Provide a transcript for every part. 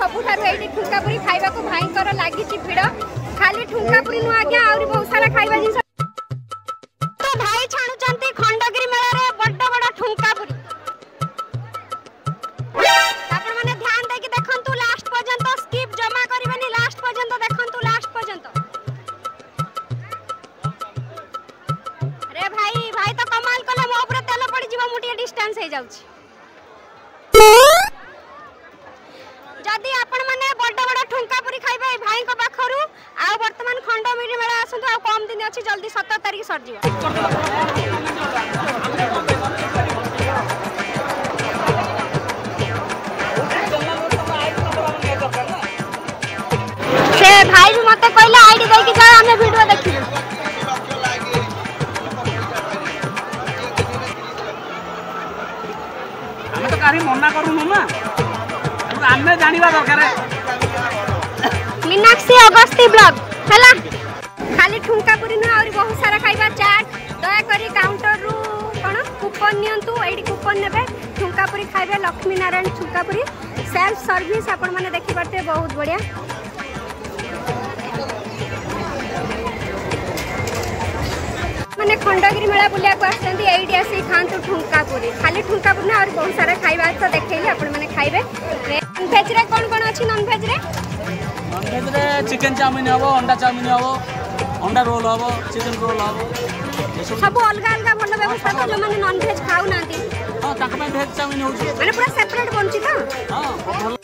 सबुठारु एठी ठुंकापुरी खाइबा को भाईकर लागि छि भिड़ खाली ठुंकापुरी नु आज्ञा आउरी बहुत सारा खाइबा जिंस तो भाई छाणु चंती खंडगिरी मेला रे बड्ड बड़ ठुंकापुरी आपण माने ध्यान दे के देखंतु लास्ट पर्यंत स्किप जमा करबेनी लास्ट पर्यंत देखंतु लास्ट पर्यंत अरे भाई तो कमाल कला मो ऊपर तेल पड़ी जीवा मुटिया डिस्टेंस हे जाउछि जदि आपण माने बड्ड बड़ ठुंकापुरी खाइबे भाई को पाखरु आ वर्तमान खंडगिरी मेला आसंतु आ कम दिन अछि जल्दी 17 तारिख सर जीवा से भाई भी मते कहले आईडी दे के जा हमें वीडियो देखि हमें तो कारी मना करूनु ना हमें जानिबा दरकार मीनाक्षी अगस्ती ब्लॉग हला खाली ठुंकापुरी न और बहुत सारा खाइबा चाट दया करी काउंटर रु कोन कूपन नियंतु एडी कूपन नेबे ठुंकापुरी खाइबे लक्ष्मी नारायण ठुंकापुरी सेल्फ सर्विस आपण माने देखि परते बहुत बढ़िया माने खंडगिरी मेला बुलिया को आछंती एडी आसी खांतु ठुंकापुरी खाली ठुंकापुरी न और बहुत सारा खाइबा तो देखैली आपण माने खाइबे नॉन वेज रे कोन अछि नॉन वेज रे चिकन चाउमिन हबो अंडा चाउमिन हबो अंडा रोल हबो चिकन रोल हबो सब अलग अलग भलो व्यवस्था तो जो माने नॉन वेज खाउ नांती हां ताका में वेज चाउमिन होउची माने पूरा सेपरेट बनची त हां भलो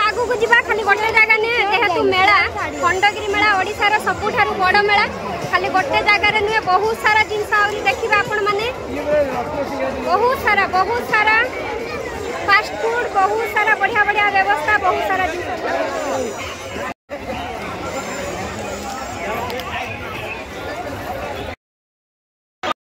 आगु को जीवा खाली गोटे जगह ने जेहेतु मेला खंडगिरी मेला ओडिसा रो सबुठारु बड़ मेला खाली गोटे जगह रे नुए बहुत सारा जिंस आउरी देखिबा आपण माने बहुत सारा फास्ट फूड बहुत सारा बढ़िया बढ़िया व्यवस्था बहुत सारा जिंस